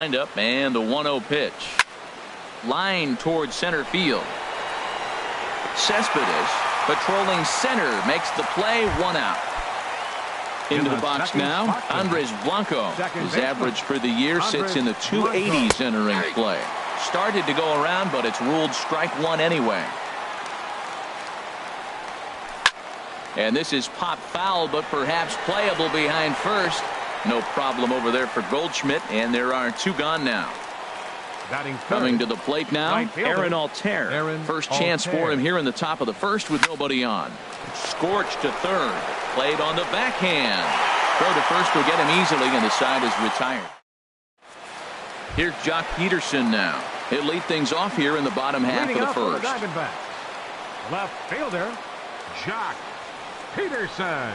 Lined up and the 1-0 pitch. Line towards center field. Cespedes patrolling center makes the play, 1 out. Into the box now, Andres Blanco. His average for the year sits in the 280s entering play. Started to go around, but it's ruled strike 1 anyway. And this is pop foul, but perhaps playable behind first. No problem over there for Goldschmidt, and there are 2 gone now. Coming to the plate now, Aaron Altair. First chance for him here in the top of the first with nobody on. Scorched to third. Played on the backhand. Throw to first will get him easily, and the side is retired. Here's Jock Peterson now. He'll lead things off here in the bottom half of the first. Left fielder, Jock Peterson.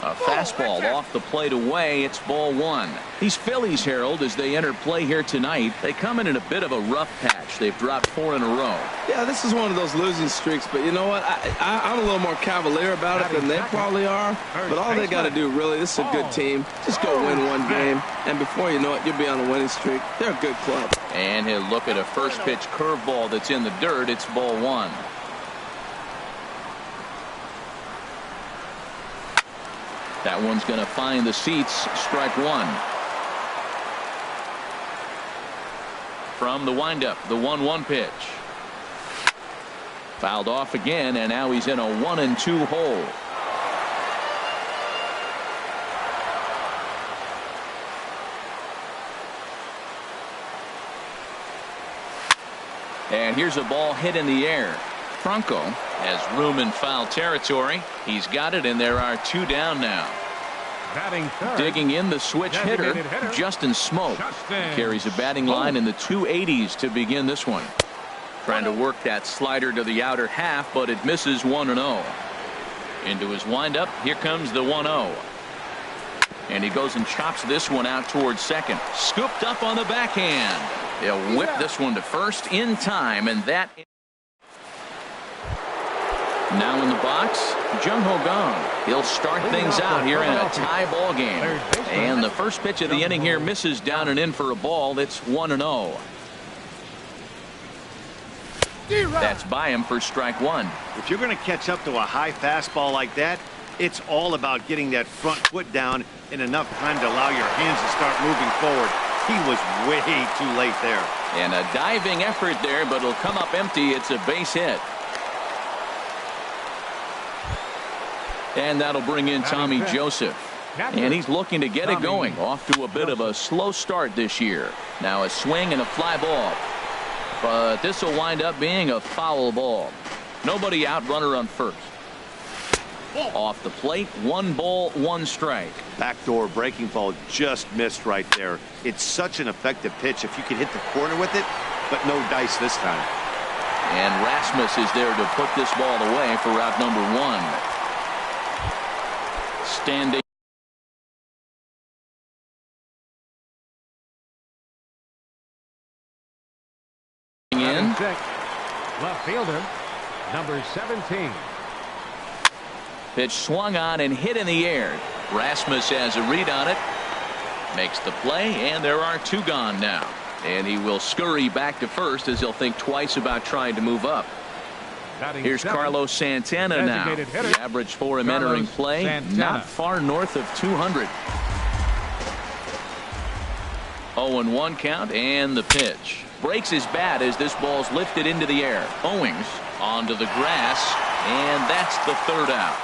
A fastball off the plate away. It's ball 1. These Phillies, Harold, as they enter play here tonight, they come in a bit of a rough patch. They've dropped 4 in a row. Yeah, this is one of those losing streaks, but you know what? I'm a little more cavalier about it than they probably are. But all they got to do, really, this is a good team. Just go win 1 game, and before you know it, you'll be on a winning streak. They're a good club. And he'll look at a first pitch curveball that's in the dirt. It's ball 1. That one's going to find the seats. Strike 1. From the windup, the 1-1 pitch. Fouled off again, and now he's in a 1-2 hole. And here's a ball hit in the air. Franco has room in foul territory. He's got it, and there are 2 down now. Digging in the switch hitter, Justin Smoke. Carries a batting line in the 280s to begin this one. Trying to work that slider to the outer half, but it misses 1-0. Into his windup, here comes the 1-0. And he goes and chops this one out towards second. Scooped up on the backhand. He'll whip this one to first in time, and that. Now in the box, Jung Ho Gong. He'll start things out here in a tie ball game. And the first pitch of the inning here misses down and in for a ball. It's 1-0. That's by him for strike 1. If you're going to catch up to a high fastball like that, it's all about getting that front foot down in enough time to allow your hands to start moving forward. He was way too late there. And a diving effort there, but it'll come up empty. It's a base hit. And that'll bring in Tommy Joseph. And he's looking to get it going. Off to a bit of a slow start this year. Now a swing and a fly ball. But this will wind up being a foul ball. Nobody out, runner on first. Off the plate, 1 ball, 1 strike. Backdoor breaking ball just missed right there. It's such an effective pitch if you can hit the corner with it, but no dice this time. And Rasmus is there to put this ball away for out number 1. Standing in. Left fielder, number 17. Pitch swung on and hit in the air. Rasmus has a read on it. Makes the play, and there are 2 gone now. And he will scurry back to first as he'll think twice about trying to move up. Here's Carlos Santana now. The average for him entering play, not far north of 200. 0-1 count, and the pitch. Breaks his bat as this ball's lifted into the air. Owings onto the grass, and that's the 3rd out.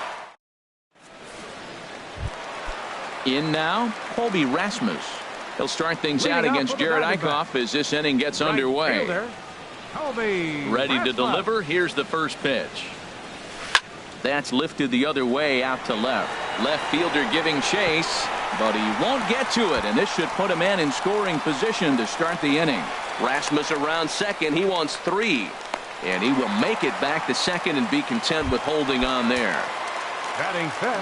In now, Colby Rasmus. He'll start things out against Jared Eichhoff as this inning gets underway. Ready to deliver. Here's the first pitch. That's lifted the other way out to left. Left fielder giving chase, but he won't get to it, and this should put a man in scoring position to start the inning. Rasmus around second. He wants 3, and he will make it back to second and be content with holding on there.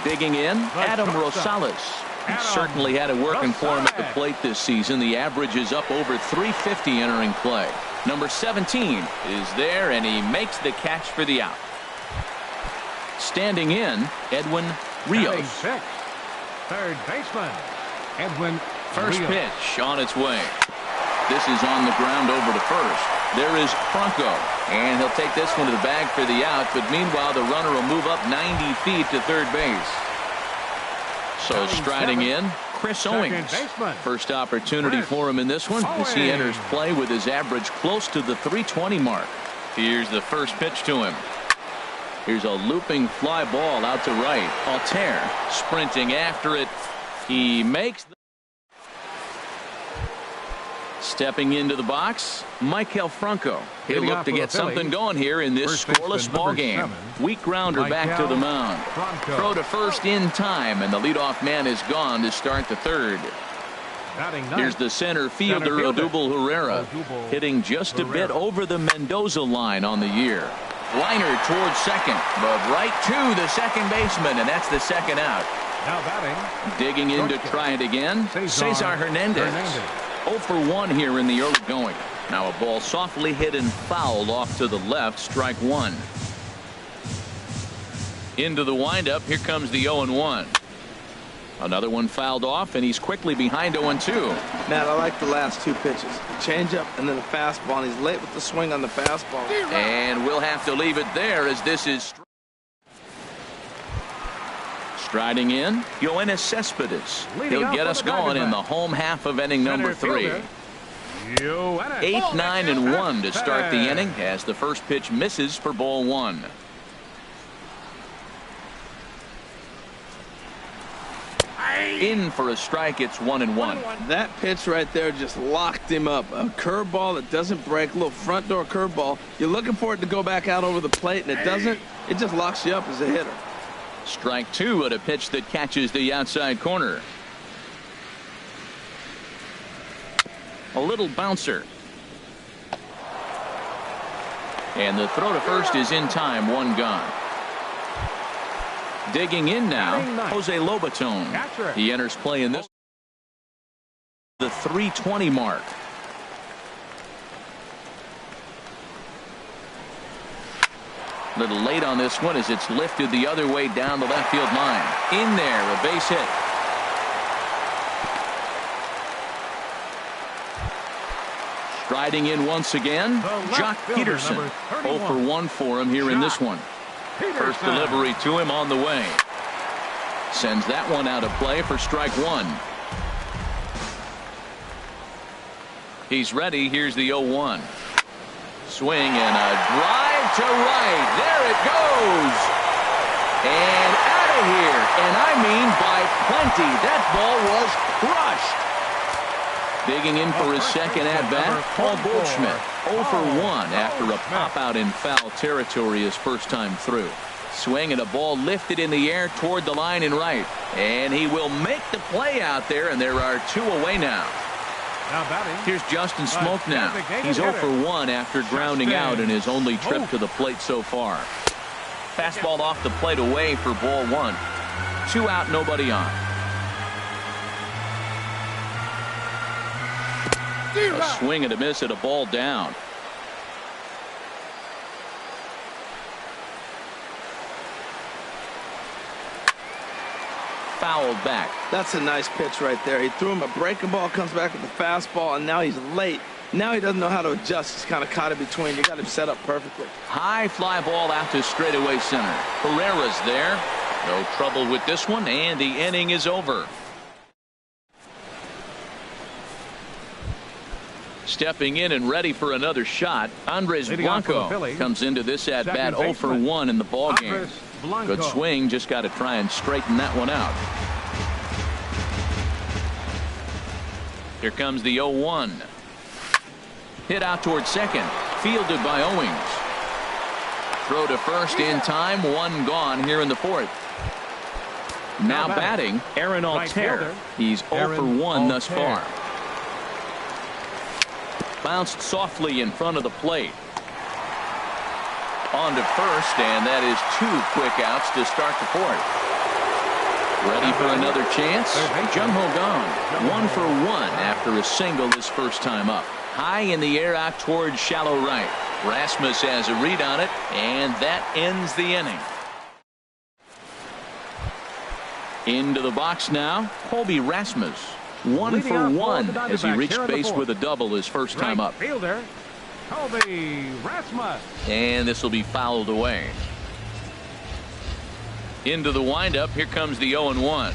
Digging in, Adam Rosales. He certainly had it working for him at the plate this season. The average is up over 350 entering play. Number 17 is there, and he makes the catch for the out. Standing in, Edwin Rios. 3rd baseman, Edwin First pitch on its way. This is on the ground over to first. There is Franco, and he'll take this one to the bag for the out, but meanwhile the runner will move up 90 feet to third base. So striding in, Chris Owings. First opportunity for him in this one as he enters play with his average close to the 320 mark. Here's the first pitch to him. Here's a looping fly ball out to right. Altair sprinting after it. He makes the stepping into the box, Maikel Franco. He'll look to get something going here in this scoreless ball game. Weak grounder back to the mound. Throw to first in time, and the leadoff man is gone to start the third. Here's the center fielder, Odubel Herrera, hitting just a bit over the Mendoza line on the year. Liner towards second, but right to the second baseman, and that's the second out. Now batting. Digging in to try it again, Cesar Hernandez. 0 for 1 here in the early going. Now a ball softly hit and fouled off to the left, strike one. Into the windup, here comes the 0-1. Another one fouled off, and he's quickly behind 0-2. Matt, I like the last two pitches. The changeup and then the fastball, and he's late with the swing on the fastball. And we'll have to leave it there as this is striding in, Yoenis Cespedes. He'll get us going in the home half of inning number 3. 8, 9, and 1 to start the inning as the first pitch misses for ball one. In for a strike. It's 1-1. That pitch right there just locked him up. A curveball that doesn't break, a little front door curveball. You're looking for it to go back out over the plate, and it doesn't. It just locks you up as a hitter. Strike two at a pitch that catches the outside corner. A little bouncer. And the throw to first is in time, one gone. Digging in now, Jose Lobaton. He enters play in this, the 320 mark. A little late on this one as it's lifted the other way down the left field line. In there, a base hit. Striding in once again, Jock Peterson. 0 for 1 for him here in this one. First delivery to him on the way. Sends that one out of play for strike one. He's ready. Here's the 0-1. Swing and a drive to right. There it goes. And out of here. And I mean by plenty. That ball was crushed. Digging in for his second at-bat, Paul Goldschmidt. 0 for 1 after a pop-out in foul territory his first time through. Swing and a ball lifted in the air toward the line and right. And he will make the play out there, and there are two away now. Here's Justin Smoke now. He's 0 for 1 after grounding out in his only trip to the plate so far. Fastball off the plate away for ball one. 2 out, nobody on. A swing and a miss at a ball down. Fouled back. That's a nice pitch right there. He threw him a breaking ball, comes back with the fastball, and now he's late. Now he doesn't know how to adjust. He's kind of caught in between. You got him set up perfectly. High fly ball out to straightaway center. Herrera's there. No trouble with this one, and the inning is over. Stepping in and ready for another shot, Andres Blanco comes into this at-bat 0 for 1 in the ballgame. Good swing, just got to try and straighten that one out. Here comes the 0-1. Hit out towards second, fielded by Owings. Throw to first in time, one gone here in the fourth. Now batting, Aaron Altair. He's 0 for 1 thus far. Bounced softly in front of the plate. On to first, and that is 2 quick outs to start the fourth. Ready for another chance? Jung-Ho gone. 1 for 1 after a single his first time up. High in the air out towards shallow right. Rasmus has a read on it, and that ends the inning. Into the box now, Colby Rasmus. 1 for 1 as he reached base with a double his first time up. Fielder, Colby Rasmus. And this will be fouled away. Into the windup. Here comes the 0-1.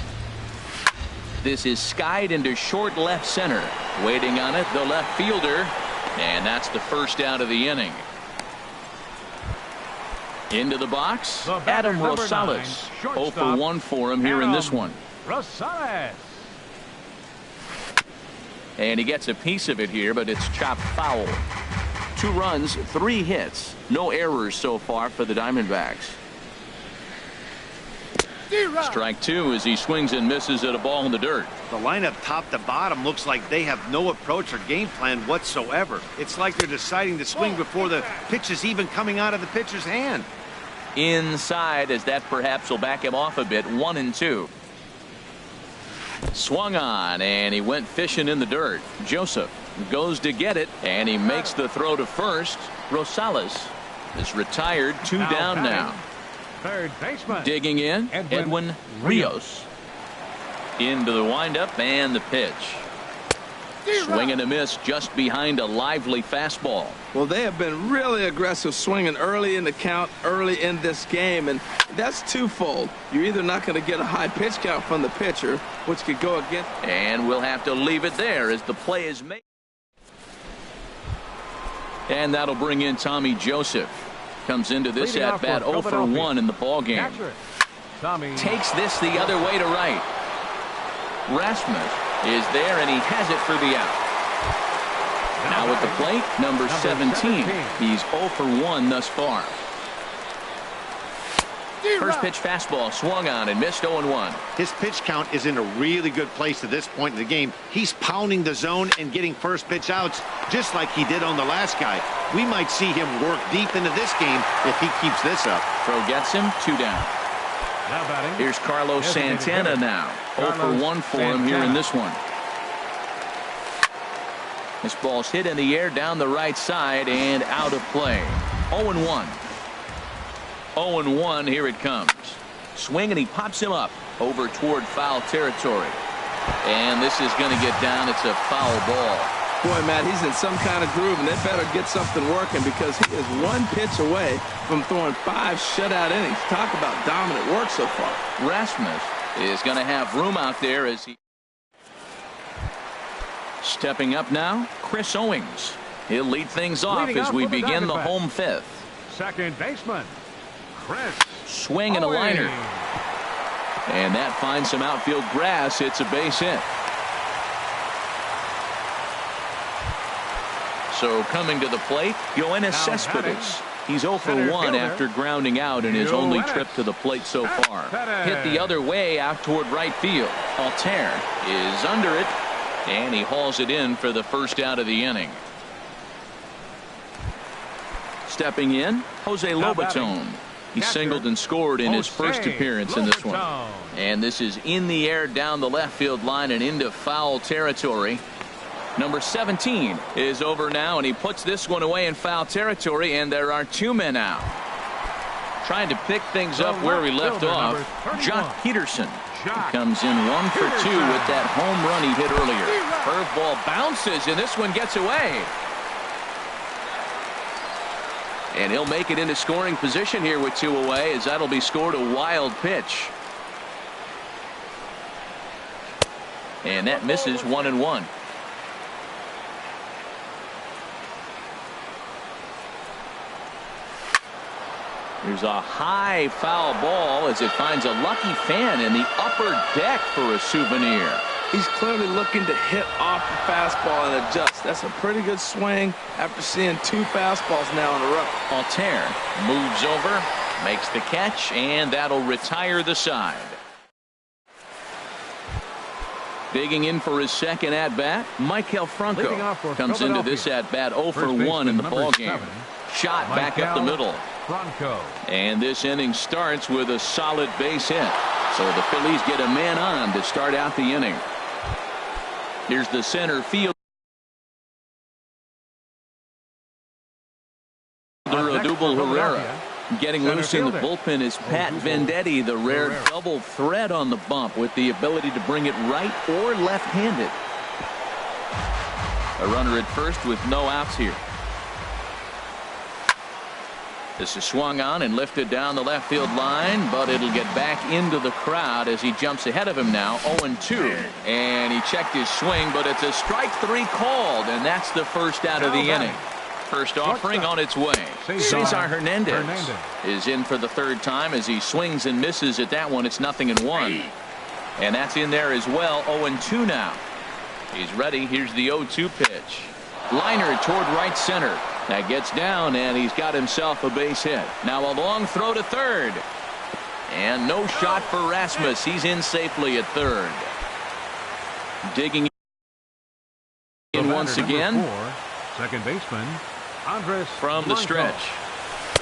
This is skied into short left center. Waiting on it, the left fielder. And that's the first out of the inning. Into the box, Adam Rosales. 0 for 1 for him here in this one. Rosales. And he gets a piece of it here, but it's chopped foul. 2 runs, 3 hits. No errors so far for the Diamondbacks. Strike 2 as he swings and misses at a ball in the dirt. The lineup top to bottom looks like they have no approach or game plan whatsoever. It's like they're deciding to swing before the pitch is even coming out of the pitcher's hand. Inside, as that perhaps will back him off a bit. 1-2. Swung on, and he went fishing in the dirt. Joseph goes to get it, and he makes the throw to first. Rosales is retired. 2 down now. Third baseman. Digging in, Edwin Rios. Into the windup and the pitch. Swing and a miss just behind a lively fastball. Well, they have been really aggressive swinging early in the count, early in this game, and that's twofold. You're either not going to get a high pitch count from the pitcher, which could go against. And we'll have to leave it there as the play is made. And that'll bring in Tommy Joseph. Comes into this at bat 0 for 1 in the ball game. Takes this the other way to right. Rasmus is there, and he has it for the out. Now at the plate, number 17. He's 0 for 1 thus far. First pitch fastball swung on and missed. 0-1. His pitch count is in a really good place at this point in the game. He's pounding the zone and getting first pitch outs just like he did on the last guy. We might see him work deep into this game if he keeps this up. Throw gets him. 2 down. Here's Carlos Santana now. 0 for 1 for him here in this one. This ball's hit in the air down the right side and out of play. 0-1. 0-1, here it comes. Swing, and he pops him up over toward foul territory. And this is going to get down. It's a foul ball. Boy, Matt, he's in some kind of groove, and they better get something working because he is 1 pitch away from throwing 5 shutout innings. Talk about dominant work so far. Rasmus is going to have room out there as he... Stepping up now, Chris Owings. He'll lead things off as we begin the home 5th. Second baseman. Chris. Swing and a liner. And that finds some outfield grass. It's a base hit. So coming to the plate, Yoenis Cespedes. He's 0 for 1 after grounding out in his only trip to the plate so far. Hit the other way out toward right field. Altair is under it, and he hauls it in for the first out of the inning. Stepping in, Jose Lobaton. He singled and scored in his first appearance in this one. And this is in the air down the left field line and into foul territory. Number 17 is over now, and he puts this one away in foul territory, and there are 2 men out. Trying to pick things up where we left off, Jock Peterson. He comes in 1 for 2 with that home run he hit earlier. Curveball bounces, and this one gets away. And he'll make it into scoring position here with 2 away, as that'll be scored a wild pitch. And that misses. 1-1. There's a high foul ball as it finds a lucky fan in the upper deck for a souvenir. He's clearly looking to hit off the fastball and adjust. That's a pretty good swing after seeing 2 fastballs now in a row. Altair moves over, makes the catch, and that'll retire the side. Digging in for his second at-bat, Maikel Franco comes into this at-bat 0 for 1 in the ballgame. Shot back up the middle. And this inning starts with a solid base hit. So the Phillies get a man on to start out the inning. Here's the center fielder, Odubel Herrera. Getting loose in the bullpen is Pat Venditti, the rare double threat on the bump with the ability to bring it right or left-handed. A runner at first with no outs here. This is swung on and lifted down the left field line, but it'll get back into the crowd as he jumps ahead of him now. 0-2, and he checked his swing, but it's a strike 3 called, and that's the first out of the inning. First offering on its way. Cesar Hernandez is in for the third time as he swings and misses at that one. It's 0-1, and that's in there as well. 0-2 now. He's ready. Here's the 0-2 pitch. Liner toward right center. That gets down, and he's got himself a base hit. Now a long throw to third, and no shot for Rasmus. He's in safely at third. Digging in once again. Second baseman from the stretch,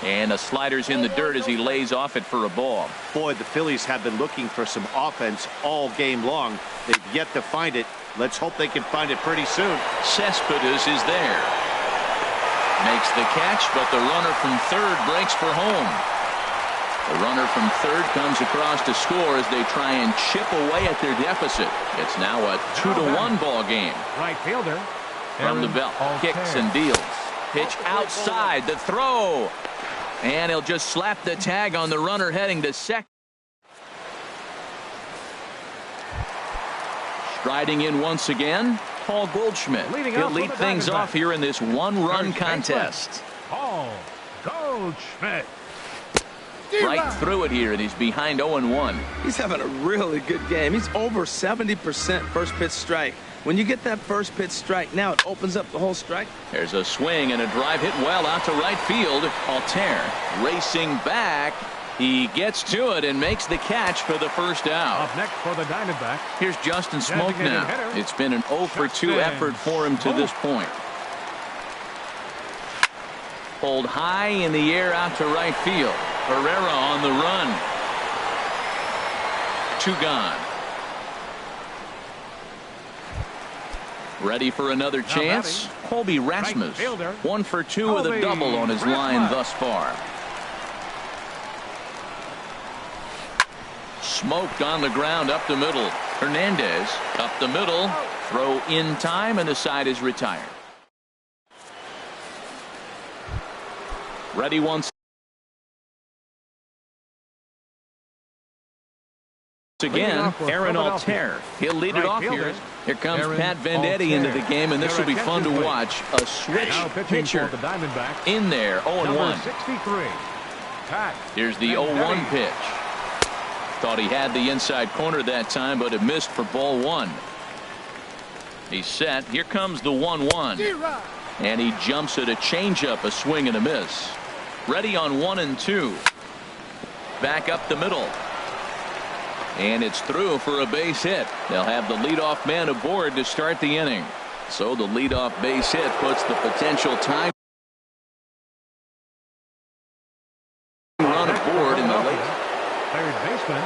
and the slider's in the dirt as he lays off it for a ball. Boy, the Phillies have been looking for some offense all game long. They've yet to find it. Let's hope they can find it pretty soon. Cespedes is there. Makes the catch, but the runner from third breaks for home. The runner from third comes across to score as they try and chip away at their deficit. It's now a 2-1 ball game. Right fielder from the belt, kicks and deals. Pitch outside, the throw, and he'll just slap the tag on the runner heading to second. Striding in once again, Paul Goldschmidt. He'll lead things off here in this one-run contest. Paul Goldschmidt. Right through it here, and he's behind 0-1. He's having a really good game. He's over 70% first pitch strike. When you get that first pitch strike, now it opens up the whole strike. There's a swing and a drive hit well out to right field. Altair racing back. He gets to it and makes the catch for the first out. Up next for the Diamondbacks. Here's Justin Smoke now. It's been an 0-for-2 effort for him to this point. Pulled high in the air out to right field. Herrera on the run. 2 gone. Ready for another chance? Colby Rasmus. 1-for-2 with a double on his line thus far. Smoked on the ground up the middle. Hernandez up the middle. Throw in time, and the side is retired. Ready once again. Aaron Altair. He'll lead it off here. Here comes Pat Venditti into the game, and this will be fun to watch. A switch pitcher in there. 0-1. Here's the 0-1 pitch. Thought he had the inside corner that time, but it missed for ball 1. He's set. Here comes the 1-1. And he jumps at a changeup, a swing and a miss. Ready on 1-2. Back up the middle. And it's through for a base hit. They'll have the leadoff man aboard to start the inning. So the leadoff base hit puts the potential time run aboard in the late. Third baseman.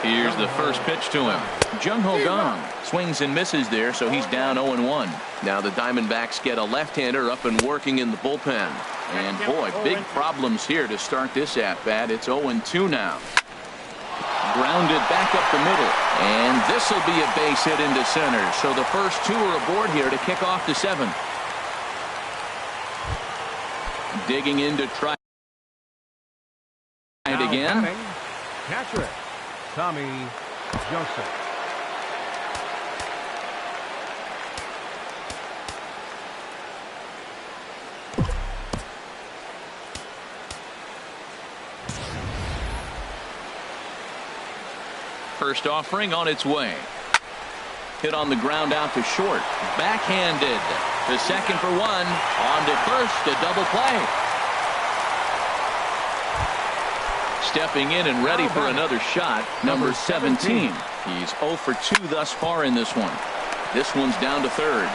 Here's the first pitch to him. Jung Ho Gong swings and misses there, so he's down 0-1. Now the Diamondbacks get a left-hander up and working in the bullpen. And boy, big problems here to start this at-bat. It's 0-2 now. Grounded back up the middle, and this will be a base hit into center. So the first 2 are aboard here to kick off the 7th. Digging in to try it again. Catcher, Tommy Joseph. First offering on its way. Hit on the ground out to short. Backhanded. The second for 1. On to first. A double play. Stepping in and ready for another shot. Number 17. He's 0-for-2 thus far in this one. This one's down to third.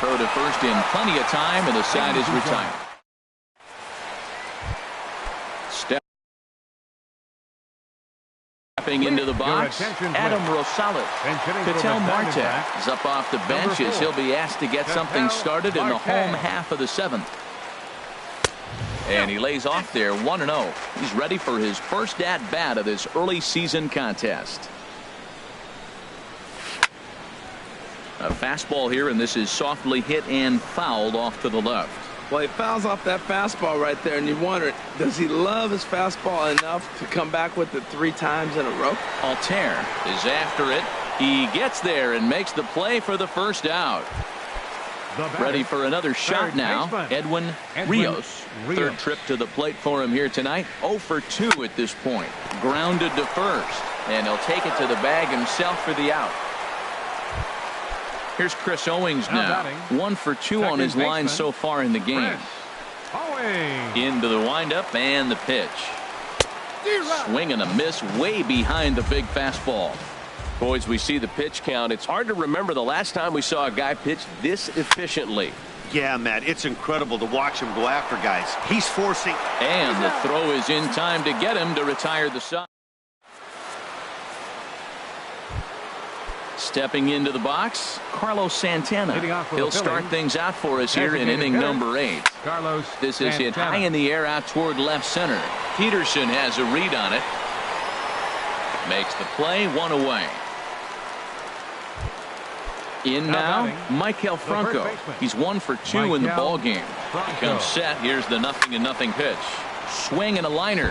Throw to first in plenty of time, and the side is retired. Stepping into the box, Adam Rosales. Ketel Marte is up off the bench as he'll be asked to get something started in the home half of the 7th. And he lays off there 1-0. He's ready for his first at-bat of this early season contest. A fastball here, and this is softly hit and fouled off to the left. Well, he fouls off that fastball right there, and you wonder, does he love his fastball enough to come back with it 3 times in a row? Altair is after it. He gets there and makes the play for the first out. Ready for another shot now. Edwin Rios. Third trip to the plate for him here tonight. 0 for 2 at this point. Grounded to first. And he'll take it to the bag himself for the out. Here's Chris Owings now. 1 for 2 on his line so far in the game. Into the windup and the pitch. Swing and a miss way behind the big fastball. Boys, we see the pitch count. It's hard to remember the last time we saw a guy pitch this efficiently. Yeah, Matt, it's incredible to watch him go after guys. He's forcing. And the throw is in time to get him to retire the side. Stepping into the box, Carlos Santana. He'll start things out for us here in inning number 8. This is hit high in the air out toward left center. Peterson has a read on it. Makes the play, 1 away. In now, Michael Franco. He's 1 for 2 in the ball game. He comes set. Here's the 0-0 pitch. Swing and a liner.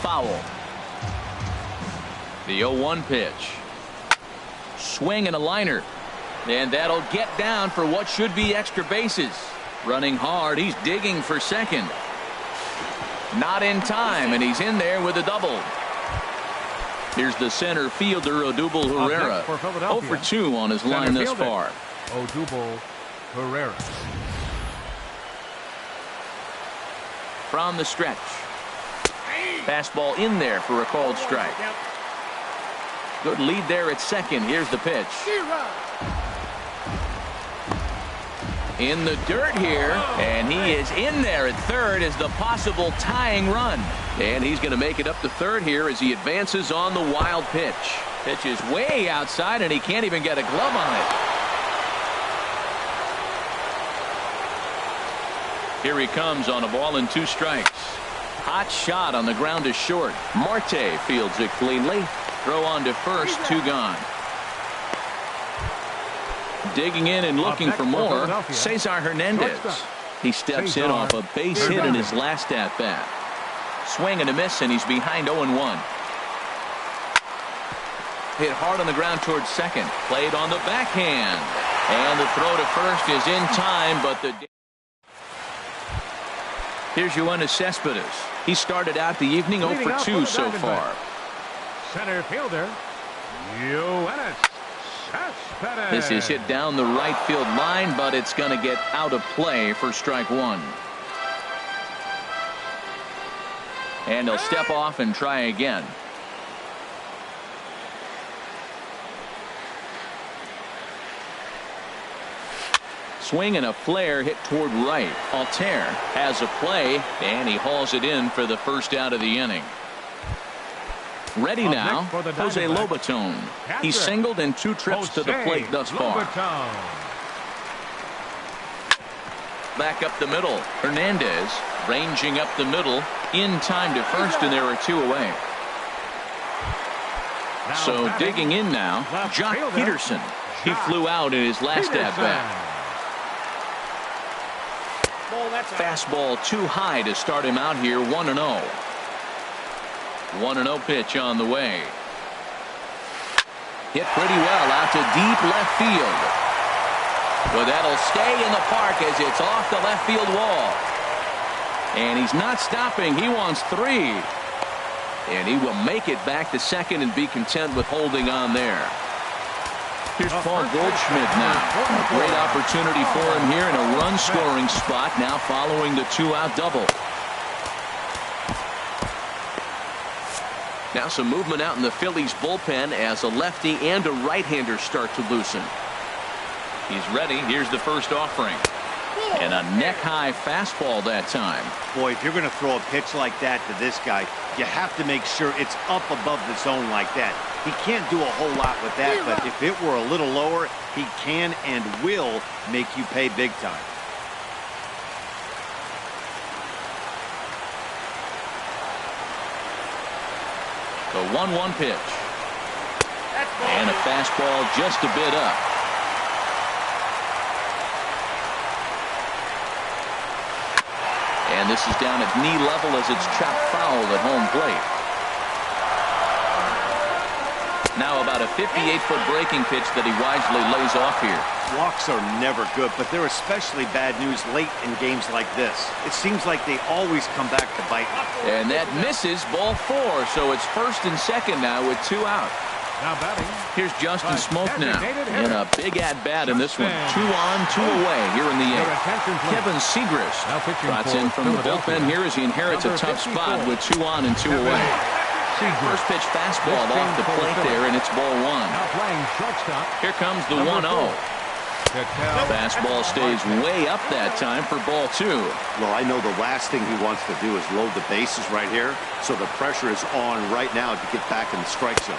Foul. The 0-1 pitch. Swing and a liner. And that'll get down for what should be extra bases. Running hard. He's digging for second. Not in time, and he's in there with a double. Here's the center fielder, Odubel Herrera. 0 for 2 on his line thus far. Odubel Herrera. From the stretch. Fastball in there for a called strike. Good lead there at second. Here's the pitch. In the dirt here, and he is in there at third as the possible tying run. And he's going to make it up to third here as he advances on the wild pitch. Pitch is way outside, and he can't even get a glove on it. Here he comes on a ball and 2 strikes. Hot shot on the ground is short. Marte fields it cleanly. Throw on to first, 2 gone. Digging in and looking for more, Cesar Hernandez. He steps in off a base hit in his last at-bat. Swing and a miss, and he's behind 0-1. Hit hard on the ground towards second. Played on the backhand. And the throw to first is in time, but the... Here's Yoenis Cespedes. He started out the evening 0 for 2 so far. Center fielder, Yoenis Cespedes. This is hit down the right field line, but it's going to get out of play for strike 1. And he'll step off and try again. Swing and a flare hit toward right. Altair has a play, and he hauls it in for the first out of the inning. Ready now, Jose Lobaton. He's singled in 2 trips to the plate thus far. Back up the middle. Hernandez ranging up the middle in time to first, and there are 2 away. So digging in now, Jock Peterson. He flew out in his last at-bat. Fastball too high to start him out here. 1-0. 1-0 pitch on the way. Hit pretty well out to deep left field. But that'll stay in the park as it's off the left field wall. And he's not stopping. He wants 3. And he will make it back to second and be content with holding on there. Here's Paul Goldschmidt now. A great opportunity for him here in a run-scoring spot now following the 2-out double. Now some movement out in the Phillies bullpen as a lefty and a right-hander start to loosen. He's ready. Here's the first offering. And a neck-high fastball that time. Boy, if you're going to throw a pitch like that to this guy, you have to make sure it's up above the zone like that. He can't do a whole lot with that, but if it were a little lower, he can and will make you pay big time. The 1-1 pitch. And a fastball just a bit up. And this is down at knee level as it's chopped foul at home plate. Now about a 58-foot breaking pitch that he wisely lays off here. Walks are never good, but they're especially bad news late in games like this. It seems like they always come back to bite. And that misses, ball 4, so it's first and second now with 2 out. Now batting. Here's Justin Smoke now in a big at-bat in this one. 2 on, 2 away here in the 8th. Kevin Segrist trots in from the bullpen here as he inherits a tough spot with 2 on and 2 away. First pitch fastball off the plate there, and it's ball 1. Now playing shortstop. Here comes the 1-0. Fastball stays way up that time for ball 2. Well, I know the last thing he wants to do is load the bases right here, so the pressure is on right now to get back in the strike zone.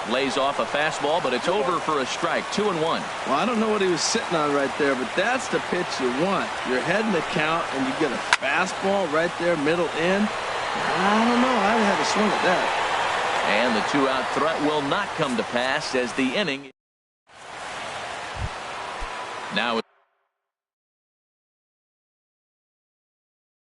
Lays off a fastball, but it's over for a strike. 2-1. Well, I don't know what he was sitting on right there, but that's the pitch you want. You're heading the count, and you get a fastball right there, middle in. I don't know. I'd have a swing at that. And the 2-out threat will not come to pass as the inning. Now the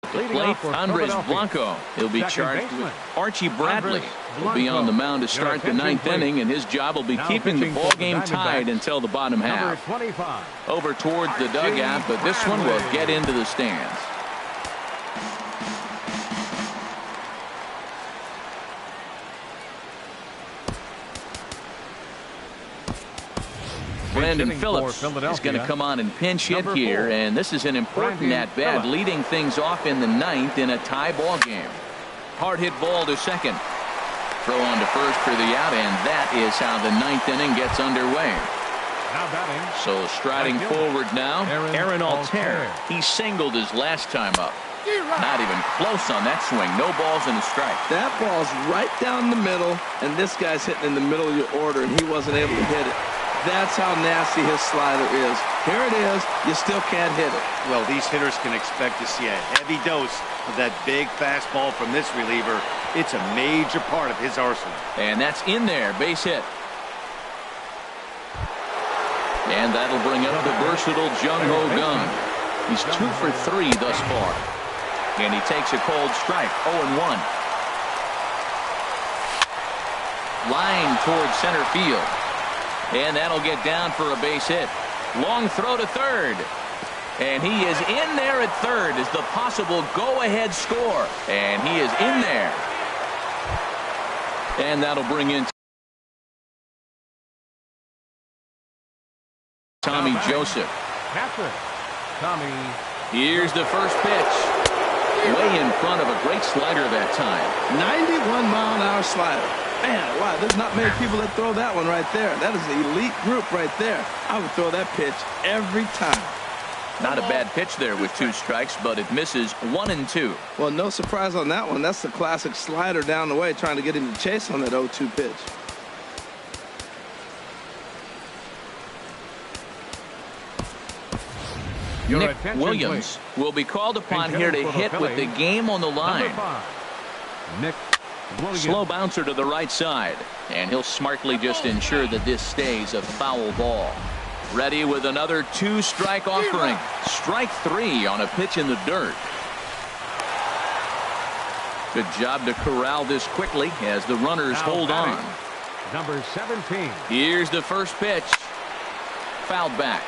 plate, Andres Blanco. He'll be charged with Archie Bradley. Will be on the mound to start the 9th inning, and his job will be keeping the ball game tied until the bottom half. Over towards the dugout, but this one will get into the stands. Brandon Phillips is going to come on and pinch hit here, and this is an important at-bat, leading things off in the 9th in a tie ball game. Hard hit ball to second. Throw on to first for the out, and that is how the 9th inning gets underway. So striding forward now, Aaron Altair. He singled his last time up. Not even close on that swing. No balls in the strike. That ball's right down the middle, and this guy's hitting in the middle of your order, and he wasn't able to hit it. That's how nasty his slider is. Here it is. You still can't hit it. Well, these hitters can expect to see a heavy dose of that big fastball from this reliever. It's a major part of his arsenal. And that's in there. Base hit. And that'll bring up the versatile Jung-Ho Gun. He's 2 for 3 thus far. And he takes a cold strike. 0-1. Line towards center field. And that'll get down for a base hit. Long throw to third. And he is in there at third as the possible go-ahead score. And he is in there. And that'll bring in Tommy Joseph. Here's the first pitch. Way in front of a great slider that time. 91-mile-an-hour slider. Man, wow, there's not many people that throw that one right there. That is the elite group right there. I would throw that pitch every time. Not a bad pitch there with 2 strikes, but it misses 1 and 2. Well, no surprise on that one. That's the classic slider down the way, trying to get him to chase on that 0-2 pitch. Nick Williams will be called upon here to hit with the game on the line. Nick Williams. Slow bouncer to the right side, and he'll smartly just ensure that this stays a foul ball. Ready with another 2-strike offering. Strike 3 on a pitch in the dirt. Good job to corral this quickly as the runners hold on. Number 17. Here's the first pitch. Fouled back.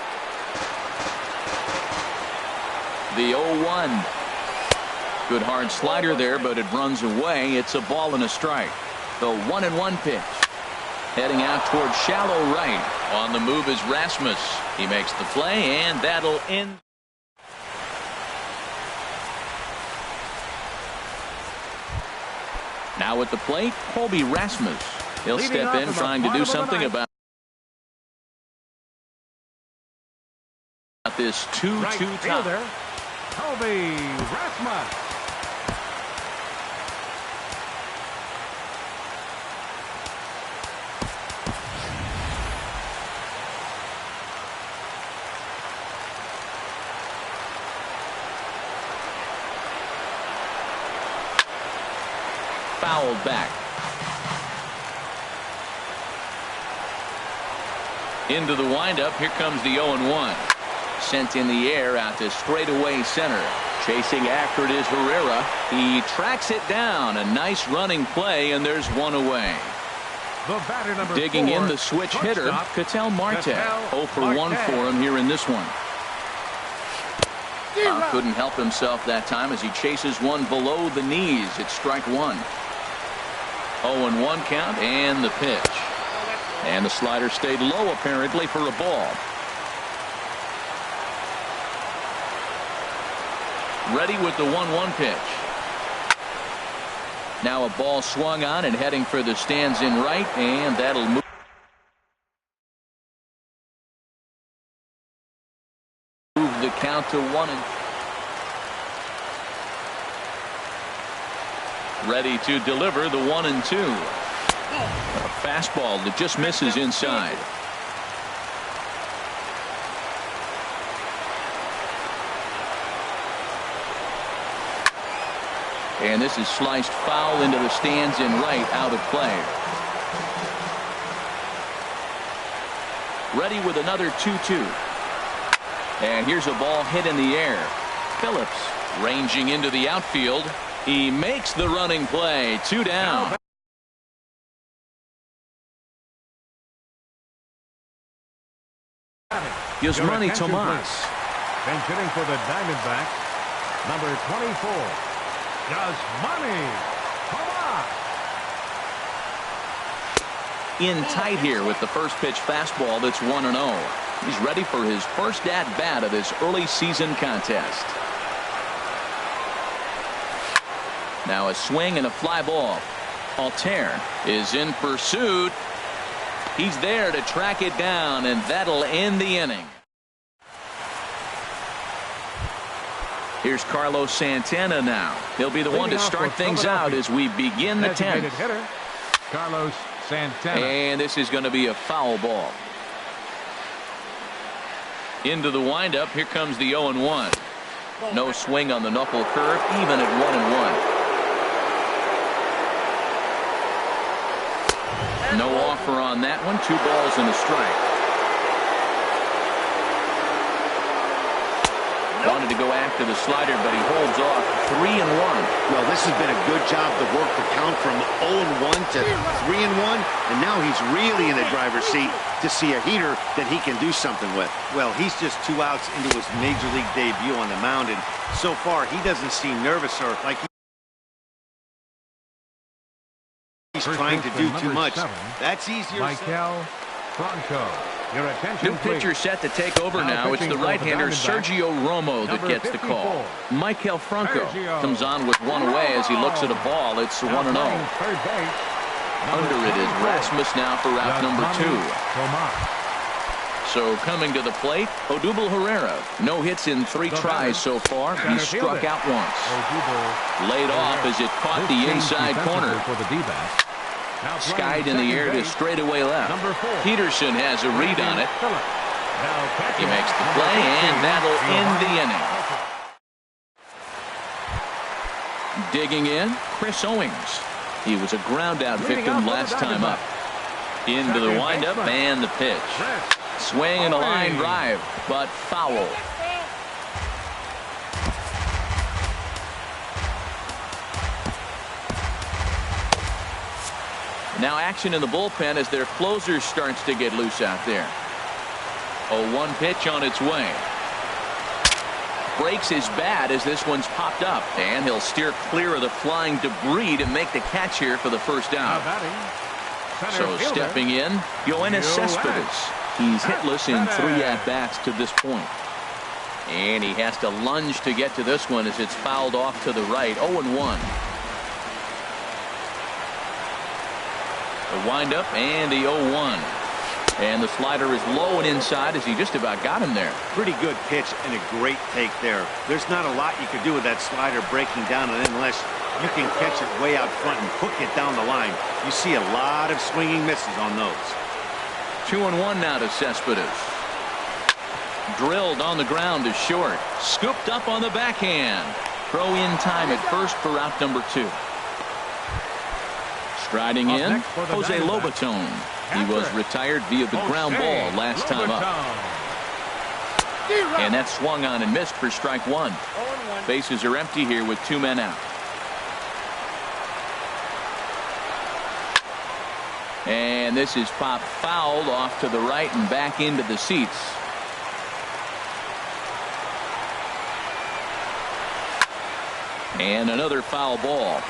The 0-1. Good hard slider there, but it runs away. It's a ball and a strike. The 1-1 pitch. Heading out towards shallow right. On the move is Rasmus. He makes the play, and that'll end. Now at the plate, Colby Rasmus. He'll step in trying to do something about this 2-2 tie. Colby Rasmus. Fouled back. Into the windup. Here comes the 0-1. Sent in the air out to straightaway center. Chasing after it is Herrera. He tracks it down. A nice running play, and there's one away. The batter number Digging 4, in the switch hitter, Ketel Marte. 0 for 1 for him here in this one. Couldn't help himself that time as he chases one below the knees. It's strike one. 0-1 count and the pitch. And the slider stayed low apparently for a ball. Ready with the 1-1 pitch. Now a ball swung on and heading for the stands in right, and that'll move the count to 1. Ready to deliver the 1-2. A fastball that just misses inside. And this is sliced foul into the stands in right, out of play. Ready with another 2-2. And here's a ball hit in the air. Phillips ranging into the outfield. He makes the running play. 2 down. Yasmani Tomas. Bench hitting for the Diamondbacks, number 24, Yasmani Tomas. In tight here with the first pitch fastball that's 1-0. He's ready for his first at-bat of this early season contest. Now a swing and a fly ball. Altair is in pursuit. He's there to track it down, and that'll end the inning. Here's Carlos Santana now. He'll be the one to start things out as we begin the 10th. Hitter, Carlos Santana. And this is going to be a foul ball. Into the windup. Here comes the 0-1. No swing on the knuckle curve, even at 1-1. No offer on that one. 2 balls and a strike. Wanted to go after the slider, but he holds off. 3-1. Well, this has been a good job to work the count from 0-1 to 3-1, and now he's really in the driver's seat to see a heater that he can do something with. Well, he's just 2 outs into his major league debut on the mound, and so far he doesn't seem nervous or like he's trying to do too much. 7, That's easier. Michael Franco. Your attention, New pitcher set to take over now. It's the right-hander Sergio Romo that gets the call. Michael Franco comes on with one away as he looks at a ball. It's 1-0. Under it is Rasmus now for route number 2. So coming to the plate, Odubel Herrera. No hits in 3 tries so far. He struck out once. Laid off as it caught the inside corner. Skied in the air to straightaway left. Peterson has a read on it. He makes the play, and that'll end the inning. Digging in, Chris Owings. He was a ground-out victim last time up. Into the windup and the pitch. Swing and a line drive, but foul. Now action in the bullpen as their closer starts to get loose out there. 0-1 pitch on its way. Breaks his bat as this one's popped up, and he'll steer clear of the flying debris to make the catch here for the first out. So stepping in, Yoenis Cespedes. He's hitless in 3 at-bats to this point. And he has to lunge to get to this one as it's fouled off to the right. 0-1. The windup and the 0-1. And the slider is low and inside as he just about got him there. Pretty good pitch and a great take there. There's not a lot you could do with that slider breaking down unless you can catch it way out front and hook it down the line. You see a lot of swinging misses on those. 2-1 now to Cespedes. Drilled on the ground to short. Scooped up on the backhand. Throw in time at first for out number 2. Striding in, Jose Lobaton. He was retired via the ground ball last time up. And that swung on and missed for strike one. Bases are empty here with 2 men out. And this is popped fouled off to the right and back into the seats. And another foul ball.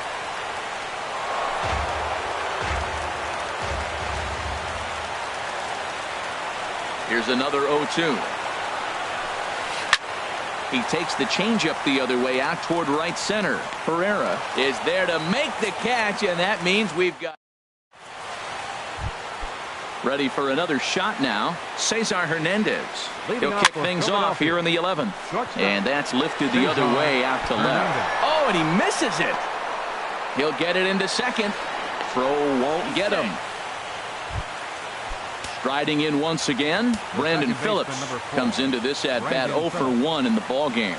Here's another 0-2. He takes the changeup the other way out toward right center. Herrera is there to make the catch, and that means we've got. Ready for another shot now. Cesar Hernandez. He'll kick things off here in the 11th. And that's lifted the other way out to left. Oh, and he misses it. He'll get it into second. Throw won't get him. Striding in once again, Brandon Phillips comes into this at bat 0 for 1 in the ball game.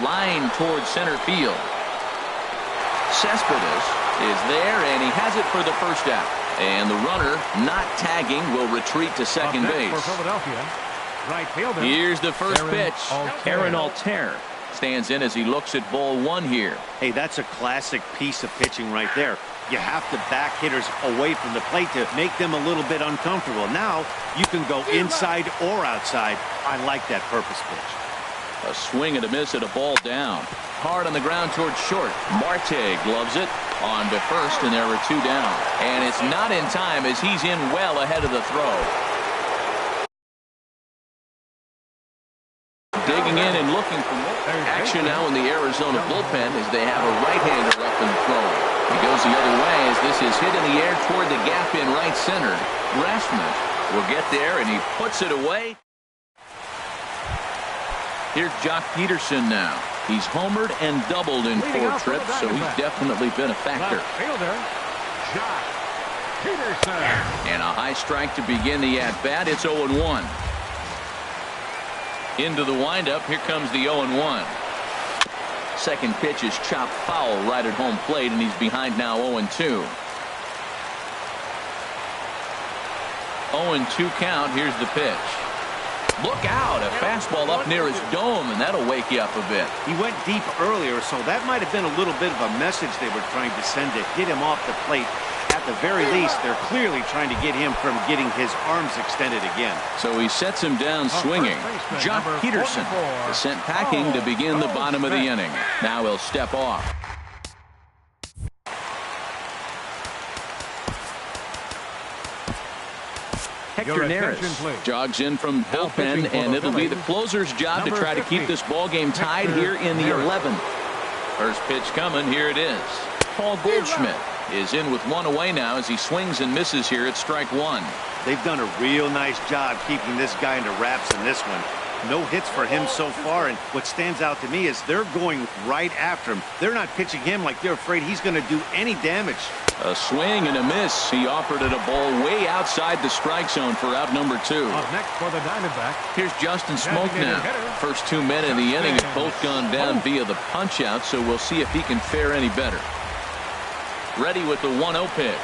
Line towards center field. Cespedes is there, and he has it for the first out. And the runner, not tagging, will retreat to second base. Here's the first pitch. Aaron Altair stands in as he looks at ball one here. Hey, that's a classic piece of pitching right there. You have to back hitters away from the plate to make them a little bit uncomfortable. Now you can go inside or outside. I like that purpose pitch. A swing and a miss at a ball down. Hard on the ground towards short. Marte gloves it on to first, and there were 2 down. And it's not in time as he's in well ahead of the throw. Digging in and looking for more action now in the Arizona bullpen as they have a right-hander up and throwing. He goes the other way as this is hit in the air toward the gap in right center. Rasmus will get there, and he puts it away. Here's Jock Peterson now. He's homered and doubled in 4 trips, so he's definitely been a factor. And a high strike to begin the at-bat. It's 0-1. Into the windup. Here comes the 0-1. Second pitch is chopped foul right at home plate, and he's behind now 0-2. 0-2 count. Here's the pitch. Look out, a fastball up near his dome, and that'll wake you up a bit. He went deep earlier, so that might have been a little bit of a message they were trying to send to get him off the plate. At the very least, they're clearly trying to get him from getting his arms extended again. So he sets him down swinging. Jock Peterson is sent packing to begin the bottom of the inning. Now he'll step off. Hector Neris jogs in from bullpen, and it'll be the closer's job to try to keep this ball game tied here in the 11th. First pitch coming. Here it is. Paul Goldschmidt is in with 1 away now as he swings and misses here at strike 1. They've done a real nice job keeping this guy into wraps in this one. No hits for him so far, and what stands out to me is they're going right after him. They're not pitching him like they're afraid he's going to do any damage. A swing and a miss. He offered it a ball way outside the strike zone for out number 2. Next for the Diamondbacks. Here's Justin Smoke now. First 2 men in the inning have both gone down via the punch out, so we'll see if he can fare any better. Ready with the 1-0 pitch.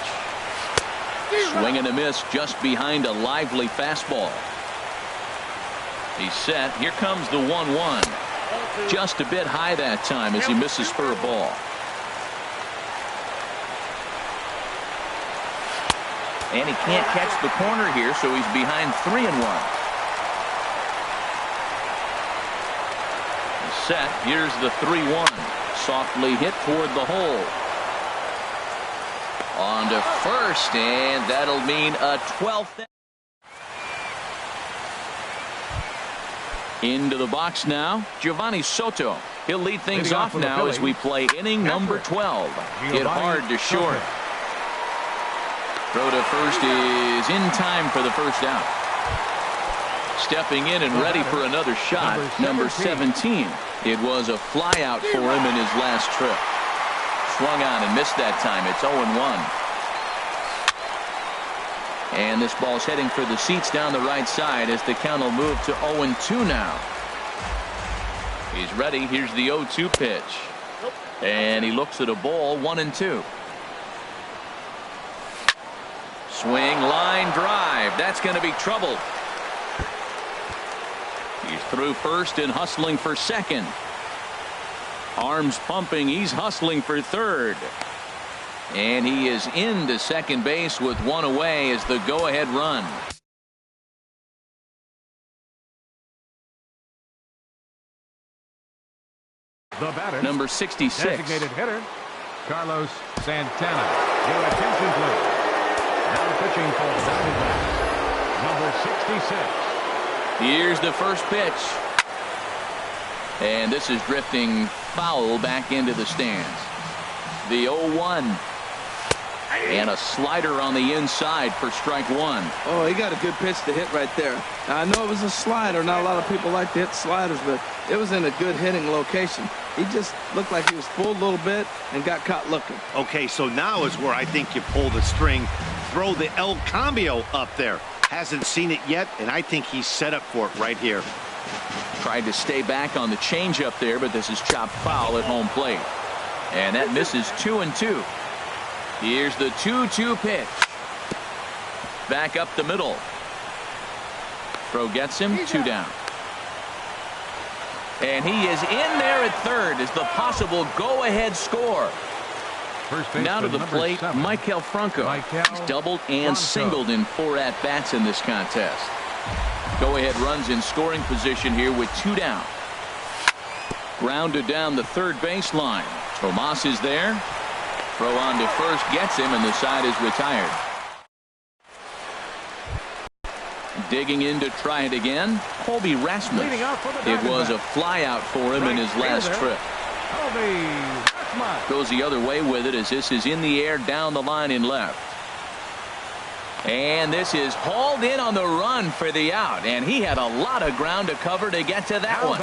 Swing and a miss just behind a lively fastball. He's set. Here comes the 1-1. Just a bit high that time as he misses for a ball. And he can't catch the corner here, so he's behind 3-1. He's set. Here's the 3-1. Softly hit toward the hole. On to first, and that'll mean a 12th. Into the box now, Giovanni Soto. He'll lead things off now as we play inning number 12. Hit hard to short. Throw to first is in time for the first out. Stepping in and ready for another shot, number 17. It was a fly out for him in his last trip. Swung on and missed that time. It's 0-1. And this ball's heading for the seats down the right side as the count will move to 0-2 now. He's ready. Here's the 0-2 pitch. And he looks at a ball, 1-2. Swing, line drive. That's going to be trouble. He's through first and hustling for second. Arms pumping. He's hustling for third. And he is into second base with one away as the go-ahead run. The batter, number 66. Designated hitter, Carlos Santana. Your attention, please. Now pitching for the Diamondbacks, number 66. Here's the first pitch. And this is drifting foul back into the stands. The 0-1. And a slider on the inside for strike one. Oh, he got a good pitch to hit right there. Now, I know it was a slider. Not a lot of people like to hit sliders, but it was in a good hitting location. He just looked like he was pulled a little bit and got caught looking. Okay, so now is where I think you pull the string. Throw the El Cambio up there. Hasn't seen it yet, and I think he's set up for it right here. Tried to stay back on the changeup there, but this is chopped foul at home plate. And that misses 2-2. Here's the 2-2 pitch. Back up the middle. Throw gets him, 2 down. And he is in there at third as the possible go-ahead score. Now to the plate, Maikel Franco. He's doubled and singled in 4 at-bats in this contest. Go-ahead runs in scoring position here with 2 down. Grounded down the third baseline. Tomas is there. Throw on to first gets him, and the side is retired. Digging in to try it again, Colby Rasmus. It was a flyout for him in his last trip. Goes the other way with it as this is in the air down the line in left. And this is hauled in on the run for the out, and he had a lot of ground to cover to get to that one.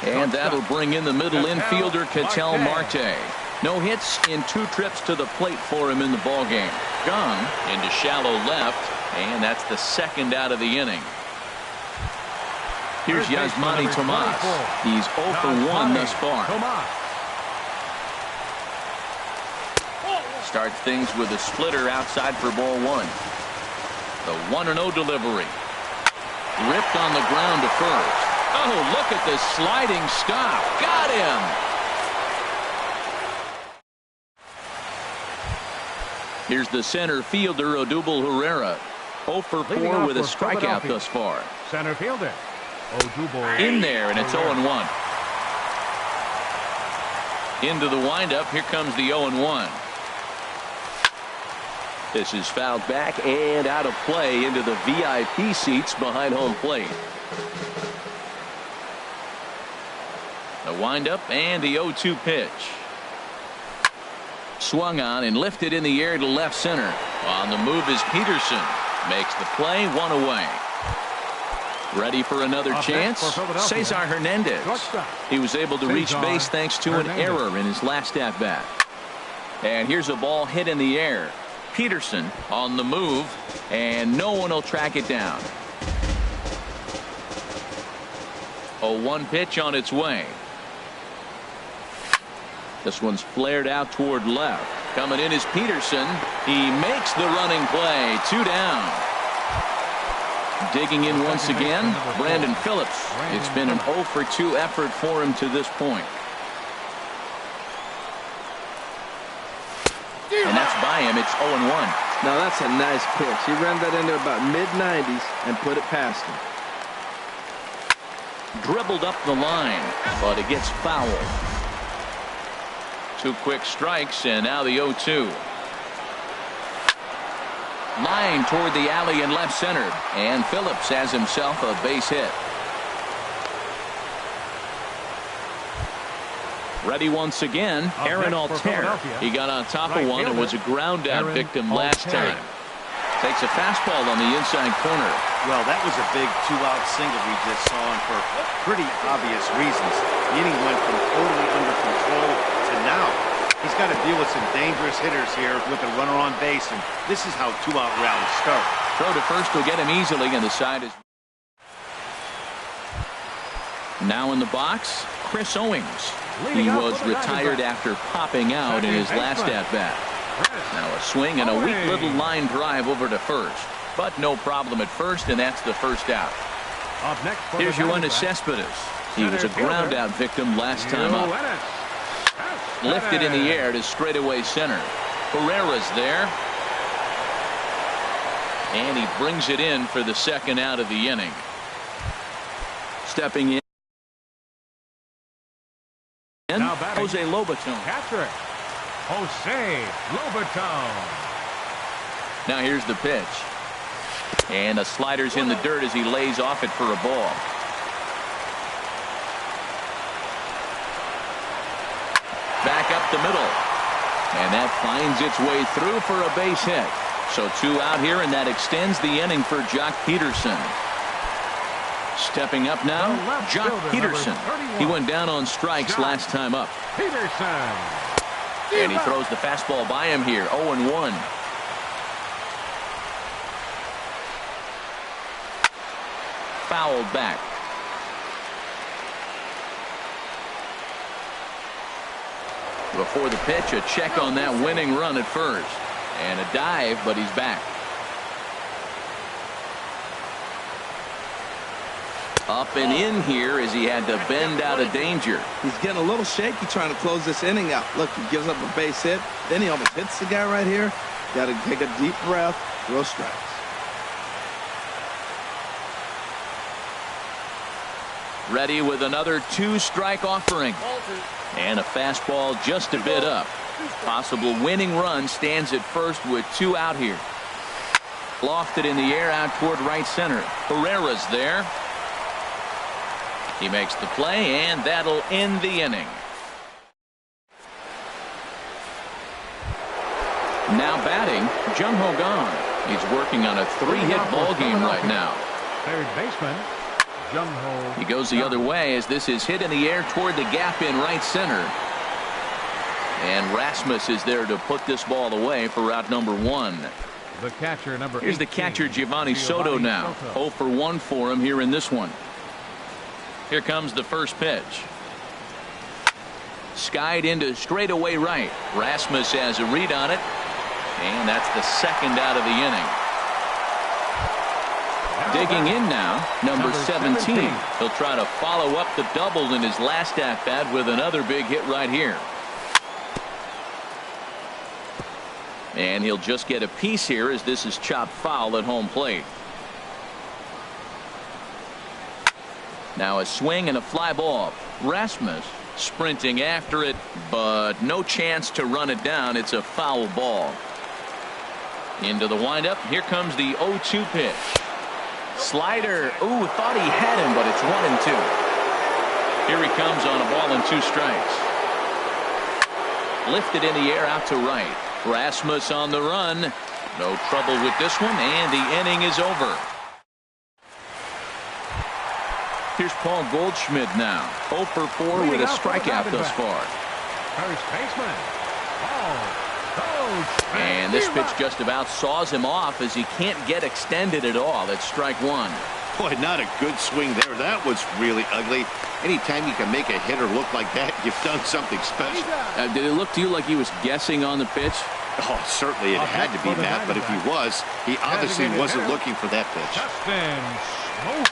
And that'll bring in the middle infielder, Ketel Marte. No hits in 2 trips to the plate for him in the ballgame. Jung into shallow left, and that's the second out of the inning. Here's Yasmani Tomas. He's 0 for 1 thus far. Starts things with a splitter outside for ball 1. The 1-0 delivery. Ripped on the ground to first. Oh, look at this sliding stop. Got him. Here's the center fielder, Odubel Herrera. 0 for 4 with a strikeout thus far. Center fielder, Odubel. In there, and it's 0-1. Into the windup. Here comes the 0-1. This is fouled back and out of play into the VIP seats behind home plate. The windup and the 0-2 pitch. Swung on and lifted in the air to left center. On the move is Peterson. Makes the play, 1 away. Ready for another chance? Cesar Hernandez. He was able to reach base thanks to an error in his last at-bat. And here's a ball hit in the air. Peterson on the move, and no one will track it down. A 1 pitch on its way. This one's flared out toward left. Coming in is Peterson. He makes the running play. 2 down. Digging in once again, Brandon Phillips. It's been an 0 for 2 effort for him to this point. And that's by him. It's 0-1. Now that's a nice pitch. He ran that into about mid-90s and put it past him. Dribbled up the line, but it gets fouled. 2 quick strikes, and now the 0-2. Line toward the alley in left center, and Phillips has himself a base hit. Ready once again, Aaron Altair. He got on top of one and was a ground out victim last time. Takes a fastball on the inside corner. Well, that was a big 2-out single we just saw, and for pretty obvious reasons. The inning went from totally under control to now. He's got to deal with some dangerous hitters here with a runner on base, and this is how 2-out rallies start. Throw to first will get him easily, and the side is. Now in the box, Chris Owings. He was retired after popping out in his last at-bat. Now a swing and a weak little line drive over to first. But no problem at first, and that's the first out. Up next for Here's the Yoenis back. Cespedes. He was a ground-out victim last time up. Lifted in the air to straightaway center. Herrera's there. And he brings it in for the second out of the inning. Stepping in. Now batting. Jose Lobaton. Catcher, Jose Lobaton. Now here's the pitch. And the slider's in the dirt as he lays off it for a ball. Back up the middle. And that finds its way through for a base hit. So 2 out here, and that extends the inning for Jock Peterson. Stepping up now, Jock Peterson. He went down on strikes last time up. Peterson. And he throws the fastball by him here, 0-1. Fouled back. Before the pitch, a check on that winning run at first. And a dive, but he's back. Up and in here as he had to bend out of danger. He's getting a little shaky trying to close this inning out. Look, he gives up a base hit. Then he almost hits the guy right here. Got to take a deep breath, throw strikes. Ready with another 2-strike offering. And a fastball just a bit up. Possible winning run stands at first with 2 out here. Lofted in the air out toward right center. Herrera's there. He makes the play, and that'll end the inning. Now batting, Jung Ho Kang. He's working on a 3-hit ball game right now. Third baseman, Jung Ho. He goes the other way as this is hit in the air toward the gap in right center. And Rasmus is there to put this ball away for out number 1. The catcher, number 18. Here's the catcher, Giovanni Soto now. 0 for 1 for him here in this one. Here comes the first pitch. Skied into straightaway right. Rasmus has a read on it. And that's the second out of the inning. Digging in now, number 17. He'll try to follow up the double in his last at-bat with another big hit right here. And he'll just get a piece here as this is chopped foul at home plate. Now a swing and a fly ball. Rasmus sprinting after it, but no chance to run it down. It's a foul ball. Into the windup. Here comes the 0-2 pitch. Slider. Ooh, thought he had him, but it's 1-2. Here he comes on a ball and 2 strikes. Lifted in the air out to right. Rasmus on the run. No trouble with this one, and the inning is over. Here's Paul Goldschmidt now. 0 for 4 with a strikeout thus far. First baseman, Paul Goldschmidt. And this pitch just about saws him off as he can't get extended at all. It's strike 1. Boy, not a good swing there. That was really ugly. Anytime you can make a hitter look like that, you've done something special. Did it look to you like he was guessing on the pitch? Oh, certainly it had to be, Matt, but if he was, he obviously wasn't looking for that pitch. Justin Smoke.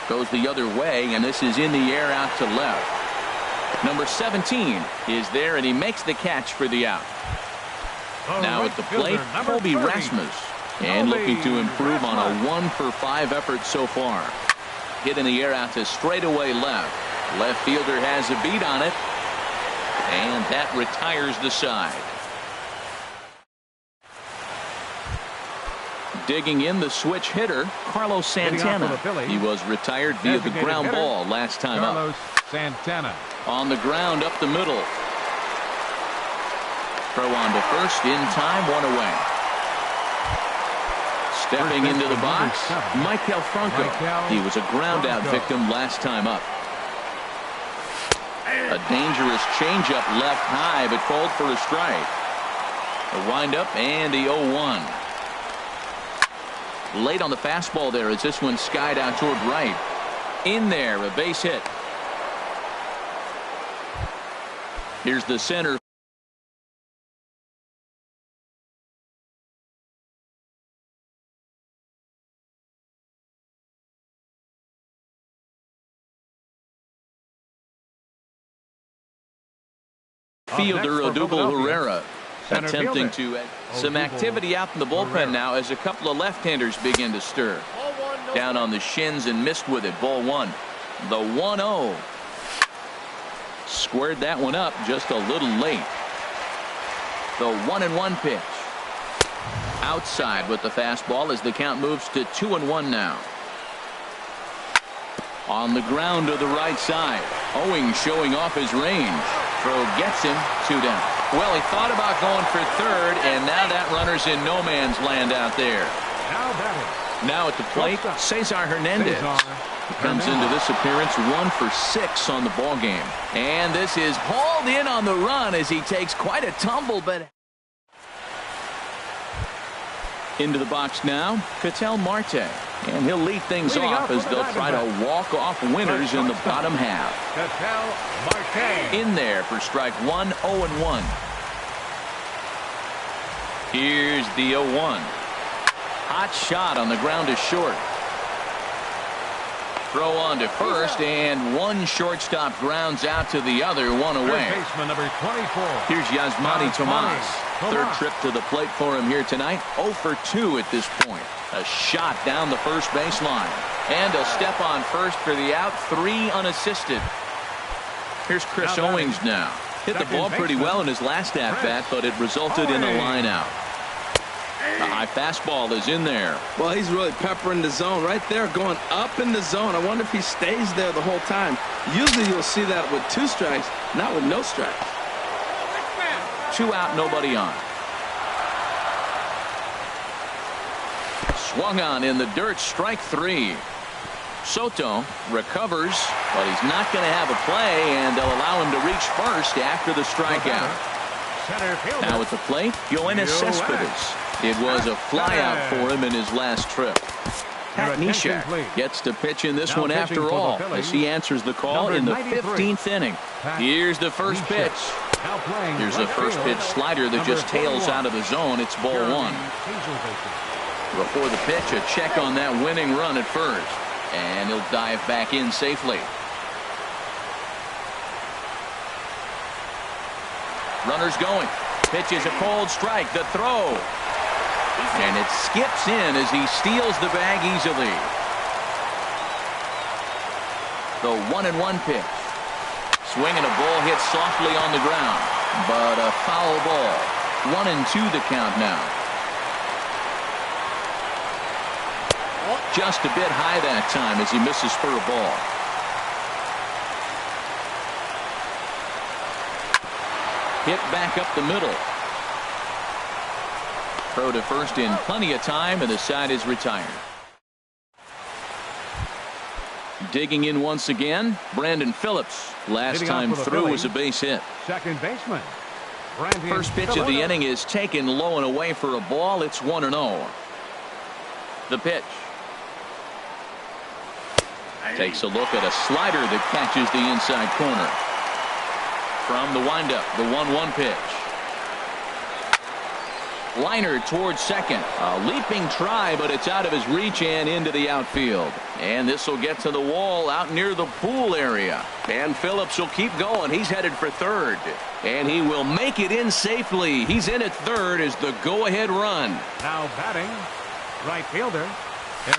Goes the other way, and this is in the air out to left. Number 17 is there, and he makes the catch for the out. Now at the plate, Colby Rasmus. And looking to improve on a 1 for 5 effort so far. Hit in the air out to straightaway left. Left fielder has a beat on it. And that retires the side. Digging in the switch hitter, Carlos Santana. He was retired via the ground ball last time Carlos up. Santana. On the ground up the middle. Throw on to first in time, 1 away. Stepping into the box, Michael Franco. He was a ground-out victim last time up. A dangerous changeup left high, but called for a strike. A windup and the 0-1. Late on the fastball there as this one skied out toward right. In there, a base hit. Here's the center. Fielder Odubel Herrera Center attempting fielder. to some activity out in the bullpen now as a couple of left-handers begin to stir. Down on the shins and missed with it. Ball one. The 1-0. Squared that one up just a little late. The 1-1 pitch. Outside with the fastball as the count moves to 2-1 now. On the ground to the right side. Owings showing off his range. Throw gets him. 2 down. Well, he thought about going for third, and now that runner's in no man's land out there. Now batting. Now at the plate, Cesar Hernandez. He comes into this appearance 1 for 6 on the ball game. And this is hauled in on the run as he takes quite a tumble, but into the box now, Ketel Marte. And he'll lead things off as they'll try to walk off winners in the bottom half. Ketel Marte. In there for strike 1, 0-1. Here's the 0-1. Hot shot on the ground is short. Throw on to first, and one shortstop grounds out to the other, 1 away. Baseman number 24. Here's Yasmani Tomas. Third trip to the plate for him here tonight. 0 for 2 at this point. A shot down the first baseline. And a step on first for the out. 3 unassisted. Here's Chris Owings now. Hit the ball pretty well in his last at-bat, but it resulted in a line out. The high fastball is in there. Well, he's really peppering the zone right there, going up in the zone. I wonder if he stays there the whole time. Usually you'll see that with 2 strikes, not with no strikes. 2 out, nobody on. Swung on in the dirt, strike 3. Soto recovers, but he's not going to have a play, and they'll allow him to reach first after the strikeout. Now at the plate, Yoenis Cespedes. It was a flyout for him in his last trip. Pat Neshek gets to pitch in this one after all as he answers the call in the 15th inning. Here's the first pitch. Here's a first pitch slider that just tails out of the zone. It's ball 1. Before the pitch, a check on that winning run at first. And he'll dive back in safely. Runners going. Pitch is a cold strike. The throw. And it skips in as he steals the bag easily. The 1-1 pitch. Swing and a ball hit softly on the ground. But a foul ball. 1-2 the count now. Just a bit high that time as he misses for a ball. Hit back up the middle. Throw to first in plenty of time, and the side is retired. Digging in once again, Brandon Phillips. Last time through was a base hit. Second baseman. First pitch of the inning is taken low and away for a ball. It's 1-0. The pitch. Takes a look at a slider that catches the inside corner. From the windup, the 1-1 pitch. Liner towards second. A leaping try, but it's out of his reach and into the outfield. And this will get to the wall out near the pool area. And Phillips will keep going. He's headed for third. And he will make it in safely. He's in at third as the go-ahead run. Now batting, right fielder,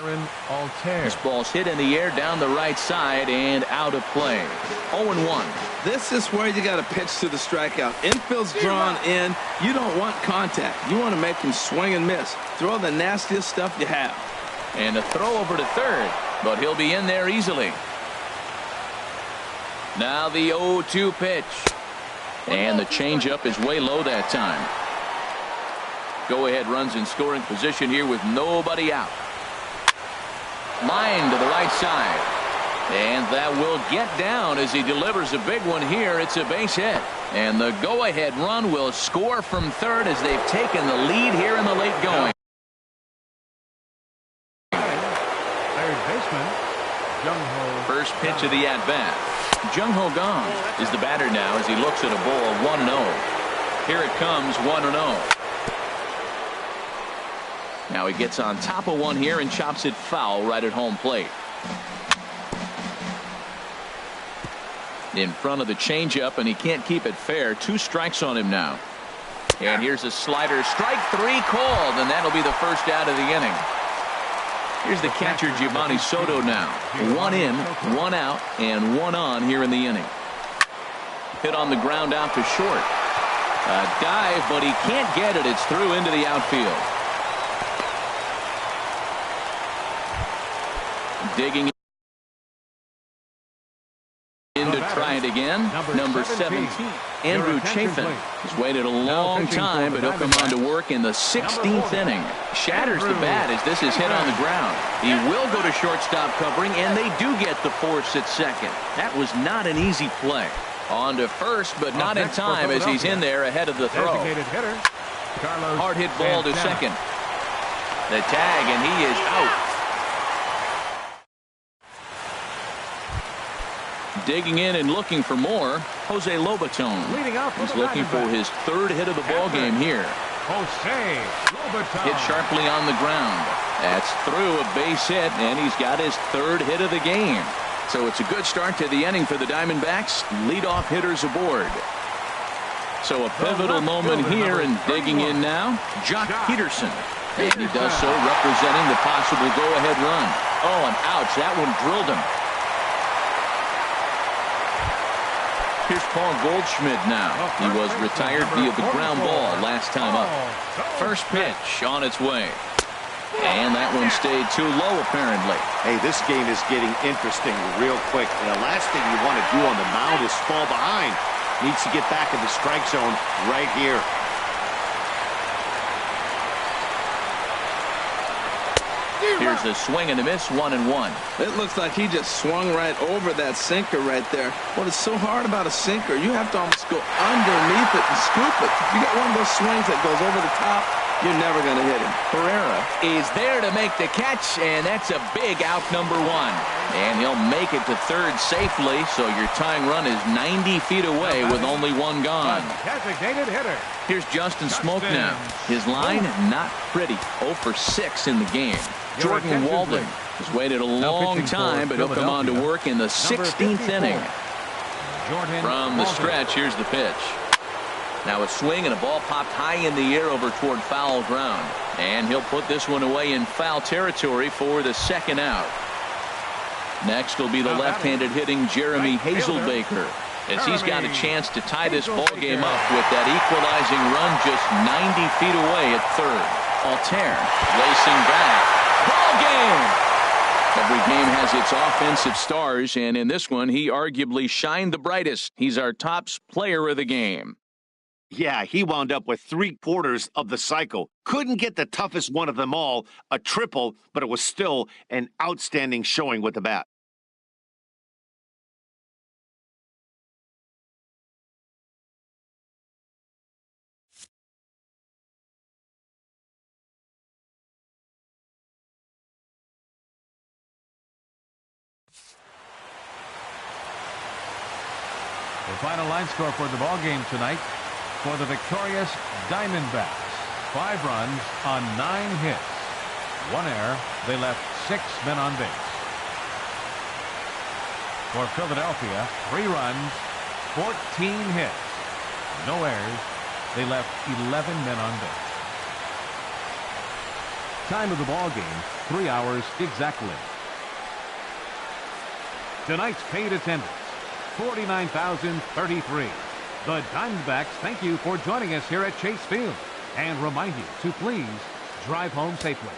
Aaron Altair. This ball's hit in the air down the right side and out of play. 0-1. This is where you got to pitch to the strikeout. Infield's drawn in. You don't want contact. You want to make him swing and miss. Throw the nastiest stuff you have. And a throw over to third, but he'll be in there easily. Now the 0-2 pitch. And the changeup is way low that time. Go-ahead runs in scoring position here with nobody out. Line to the right side. And that will get down as he delivers a big one here. It's a base hit. And the go-ahead run will score from third as they've taken the lead here in the late going. Third baseman, Jung-Ho. First pitch of the at-bat. Jung-Ho Gong is the batter now as he looks at a ball 1-0. Here it comes, 1-0. Now he gets on top of one here and chops it foul right at home plate. In front of the changeup, and he can't keep it fair. 2 strikes on him now. And here's a slider. Strike 3 called, and that'll be the first out of the inning. Here's the catcher, Giovanni Soto now. 1 in, 1 out, and 1 on here in the inning. Hit on the ground out to short. A dive, but he can't get it. It's through into the outfield. Digging in to try it again. Number 17, Andrew Chafin. He's waited a long time, but he'll come on to work in the 16th inning. Shatters the bat as this is hit on the ground. He will go to shortstop covering, and they do get the force at second. That was not an easy play. On to first, but not in time as he's in there ahead of the throw. Hard hit ball to second. The tag, and he is out. Digging in and looking for more, Jose Lobaton. He's looking for his 3rd hit of the ball game here. Hit sharply on the ground. That's through a base hit, and he's got his 3rd hit of the game. So it's a good start to the inning for the Diamondbacks. Leadoff hitters aboard. So a pivotal moment here, and digging in now, Jock Peterson. And he does so representing the possible go-ahead run. Oh, and ouch, that one drilled him. Here's Paul Goldschmidt now. He was retired via the ground ball last time up. First pitch on its way. And that one stayed too low, apparently. Hey, this game is getting interesting real quick. And the last thing you want to do on the mound is fall behind. Needs to get back in the strike zone right here. Here's a swing and a miss, 1-1. It looks like he just swung right over that sinker right there. What is so hard about a sinker, you have to almost go underneath it and scoop it. If you got one of those swings that goes over the top, you're never going to hit him. Pereira is there to make the catch, and that's a big out, number 1. And he'll make it to third safely, so your tying run is 90 feet away with only 1 gone. Designated hitter. Here's Justin Smoke now. His line, not pretty. 0 for 6 in the game. Jordan Walden has waited a long time, but he'll come on to work in the 16th inning. From the stretch, here's the pitch. Now a swing and a ball popped high in the air over toward foul ground. And he'll put this one away in foul territory for the 2nd out. Next will be the left-handed hitting Jeremy Hazelbaker, as he's got a chance to tie this ball game up with that equalizing run just 90 feet away at third. Altair racing back. Ball game! Every game has its offensive stars, and in this one, he arguably shined the brightest. He's our top player of the game. Yeah, he wound up with 3/4 of the cycle. Couldn't get the toughest one of them all, a triple, but it was still an outstanding showing with the bat. The final line score for the ball game tonight for the victorious Diamondbacks. 5 runs on 9 hits. 1 error. They left 6 men on base. For Philadelphia, 3 runs, 14 hits. No errors. They left 11 men on base. Time of the ball game, 3 hours exactly. Tonight's paid attendance, 49,033. The Diamondbacks thank you for joining us here at Chase Field and remind you to please drive home safely.